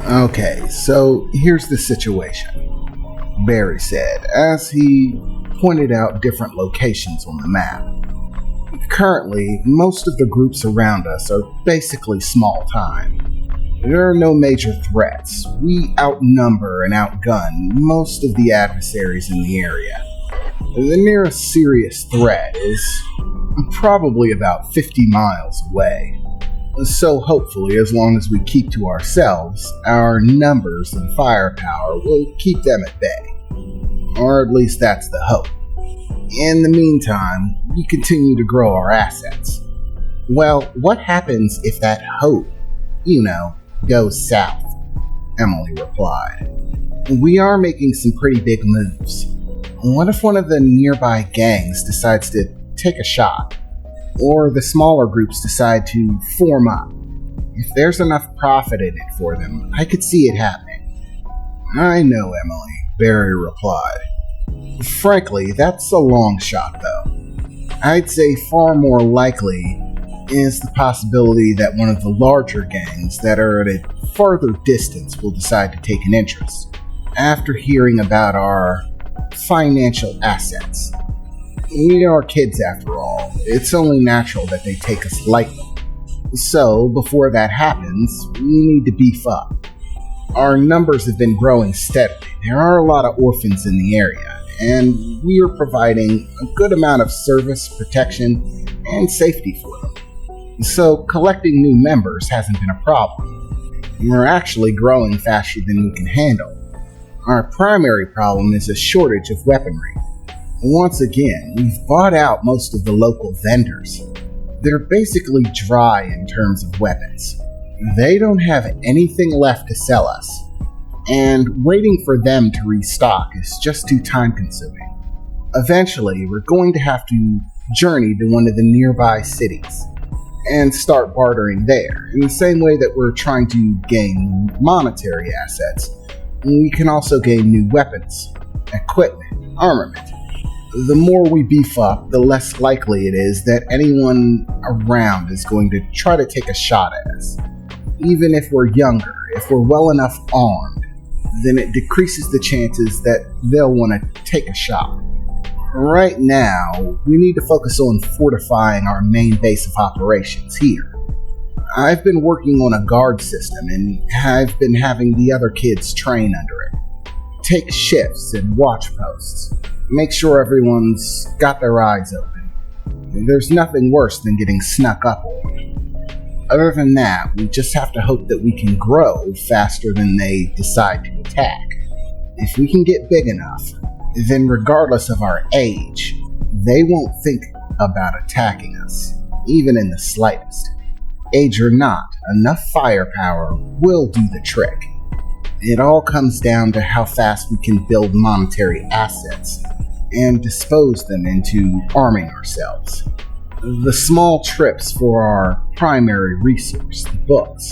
Okay, so here's the situation, Barry said, as he pointed out different locations on the map. Currently, most of the groups around us are basically small time. There are no major threats. We outnumber and outgun most of the adversaries in the area. The nearest serious threat is probably about 50 miles away. So hopefully, as long as we keep to ourselves, our numbers and firepower will keep them at bay. Or at least that's the hope. In the meantime, we continue to grow our assets. Well, what happens if that hope, goes south? Emily replied. We are making some pretty big moves. What if one of the nearby gangs decides to take a shot? Or the smaller groups decide to form up? If there's enough profit in it for them, I could see it happening. I know, Emily, Barry replied. Frankly, that's a long shot, though. I'd say far more likely is the possibility that one of the larger gangs that are at a farther distance will decide to take an interest after hearing about our financial assets. We are kids, after all. It's only natural that they take us lightly. So, before that happens, we need to beef up. Our numbers have been growing steadily. There are a lot of orphans in the area, and we are providing a good amount of service, protection, and safety for them. So, collecting new members hasn't been a problem. We're actually growing faster than we can handle. Our primary problem is a shortage of weaponry. Once again, we've bought out most of the local vendors. They're basically dry in terms of weapons. They don't have anything left to sell us, and waiting for them to restock is just too time-consuming. Eventually, we're going to have to journey to one of the nearby cities and start bartering there. In the same way that we're trying to gain monetary assets, we can also gain new weapons, equipment, armament. The more we beef up, the less likely it is that anyone around is going to try to take a shot at us. Even if we're younger, if we're well enough armed, then it decreases the chances that they'll want to take a shot. Right now, we need to focus on fortifying our main base of operations here. I've been working on a guard system, and I've been having the other kids train under it. Take shifts and watch posts. Make sure everyone's got their eyes open. There's nothing worse than getting snuck up on. Other than that, we just have to hope that we can grow faster than they decide to attack. If we can get big enough, then regardless of our age, they won't think about attacking us, even in the slightest. Age or not, enough firepower will do the trick. It all comes down to how fast we can build monetary assets and dispose them into arming ourselves. The small trips for our primary resource, the books,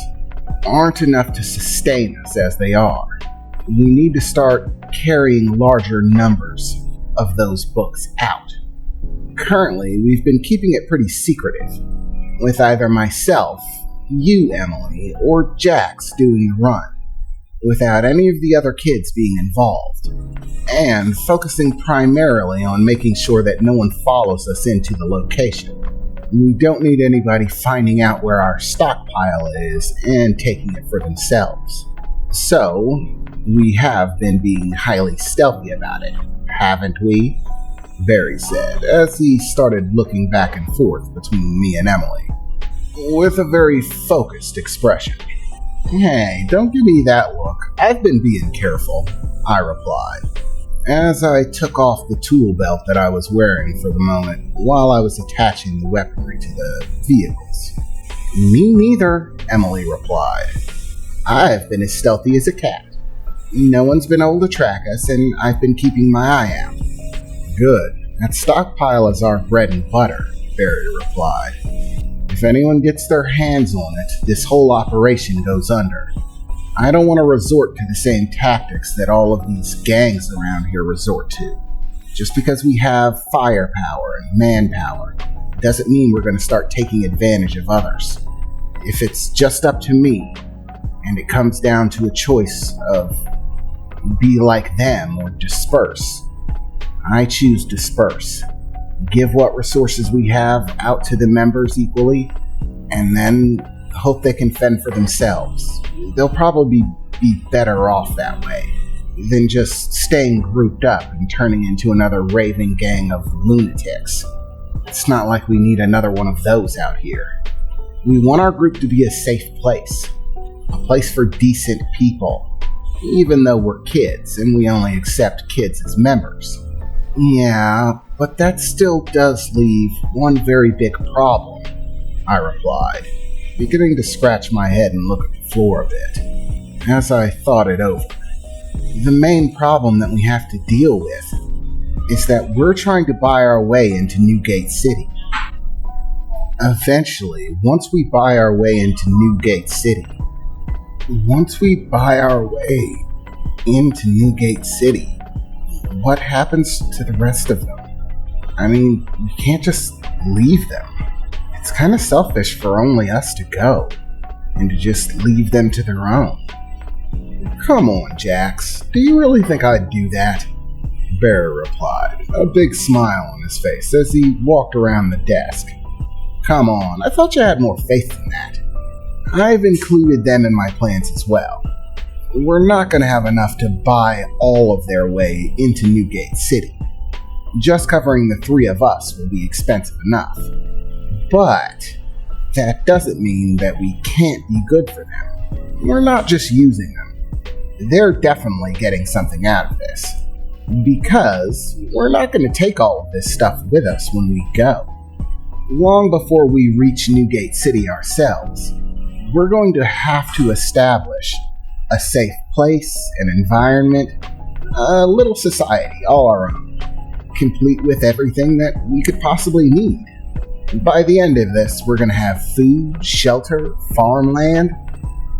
aren't enough to sustain us as they are. We need to start carrying larger numbers of those books out. Currently, we've been keeping it pretty secretive, with either myself, you, Emily, or Jax doing the run, without any of the other kids being involved, and focusing primarily on making sure that no one follows us into the location. We don't need anybody finding out where our stockpile is and taking it for themselves. So, we have been being highly stealthy about it, haven't we? Barry said, as he started looking back and forth between me and Emily, with a very focused expression. Hey, don't give me that look. I've been being careful, I replied, as I took off the tool belt that I was wearing for the moment while I was attaching the weaponry to the vehicles. Me neither, Emily replied. I've been as stealthy as a cat. No one's been able to track us, and I've been keeping my eye out. Good. That stockpile is our bread and butter, Barry replied. If anyone gets their hands on it, this whole operation goes under. I don't want to resort to the same tactics that all of these gangs around here resort to. Just because we have firepower and manpower doesn't mean we're going to start taking advantage of others. If it's just up to me, and it comes down to a choice of be like them or disperse. I choose disperse. Give what resources we have out to the members equally, and then hope they can fend for themselves. They'll probably be better off that way than just staying grouped up and turning into another raving gang of lunatics. It's not like we need another one of those out here. We want our group to be a safe place. A place for decent people. Even though we're kids and we only accept kids as members. Yeah, but that still does leave one very big problem, I replied, beginning to scratch my head and look at the floor a bit. As I thought it over, the main problem that we have to deal with is that we're trying to buy our way into Newgate City. Eventually, once we buy our way into Newgate City, what happens to the rest of them? I mean, we can't just leave them. It's kind of selfish for only us to go, and to just leave them to their own. Come on, Jax. Do you really think I'd do that? Barry replied, a big smile on his face as he walked around the desk. Come on, I thought you had more faith than that. I've included them in my plans as well. We're not going to have enough to buy all of their way into Newgate City. Just covering the three of us will be expensive enough. But that doesn't mean that we can't be good for them. We're not just using them. They're definitely getting something out of this. Because we're not going to take all of this stuff with us when we go. Long before we reach Newgate City ourselves, we're going to have to establish a safe place, an environment, a little society all our own, complete with everything that we could possibly need. By the end of this, we're going to have food, shelter, farmland.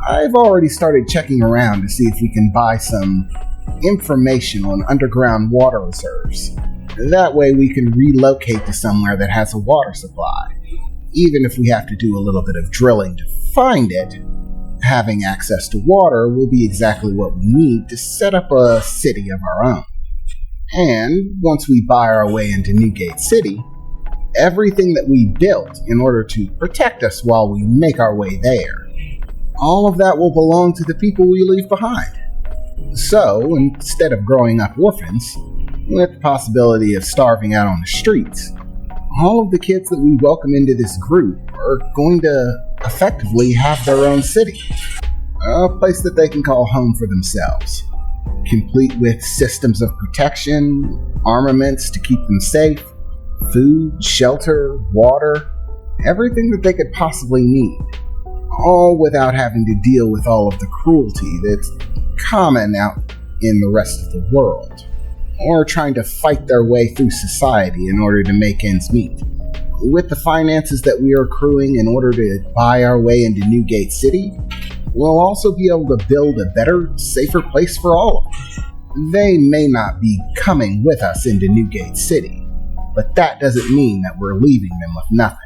I've already started checking around to see if we can buy some information on underground water reserves. That way we can relocate to somewhere that has a water supply. Even if we have to do a little bit of drilling to find it, having access to water will be exactly what we need to set up a city of our own. And once we buy our way into Newgate City, everything that we built in order to protect us while we make our way there, all of that will belong to the people we leave behind. So, instead of growing up orphans, with the possibility of starving out on the streets, all of the kids that we welcome into this group are going to effectively have their own city. A place that they can call home for themselves, complete with systems of protection, armaments to keep them safe, food, shelter, water, everything that they could possibly need, all without having to deal with all of the cruelty that's common out in the rest of the world, or trying to fight their way through society in order to make ends meet. With the finances that we are accruing in order to buy our way into Newgate City, we'll also be able to build a better, safer place for all of them. They may not be coming with us into Newgate City, but that doesn't mean that we're leaving them with nothing.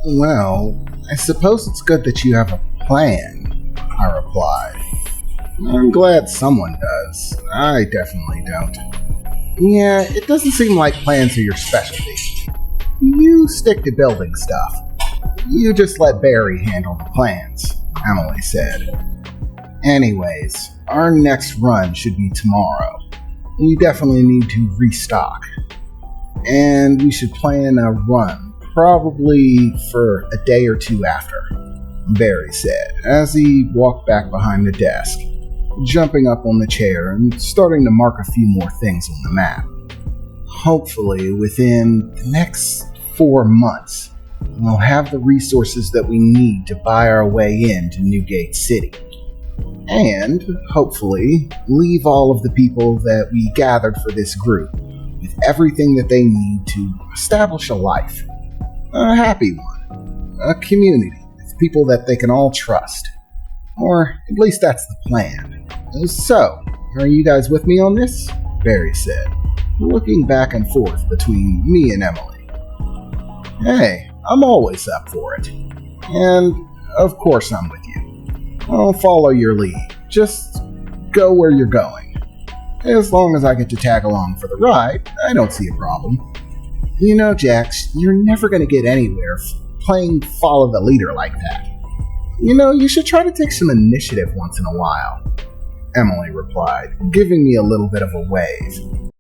Well, I suppose it's good that you have a plan, I replied. I'm glad someone does. I definitely don't. Yeah, it doesn't seem like plans are your specialty. You stick to building stuff. You just let Barry handle the plans, Emily said. Anyways, our next run should be tomorrow. We definitely need to restock. And we should plan a run, probably for a day or two after, Barry said, as he walked back behind the desk, jumping up on the chair and starting to mark a few more things on the map. Hopefully, within the next 4 months, we'll have the resources that we need to buy our way into Newgate City. And, hopefully, leave all of the people that we gathered for this group with everything that they need to establish a life. A happy one. A community with people that they can all trust. Or at least that's the plan. So, are you guys with me on this? Barry said, looking back and forth between me and Emily. Hey, I'm always up for it. And, of course I'm with you. I'll follow your lead. Just go where you're going. As long as I get to tag along for the ride, I don't see a problem. You know, Jax, you're never going to get anywhere playing follow the leader like that. You know, you should try to take some initiative once in a while, Emily replied, giving me a little bit of a wave.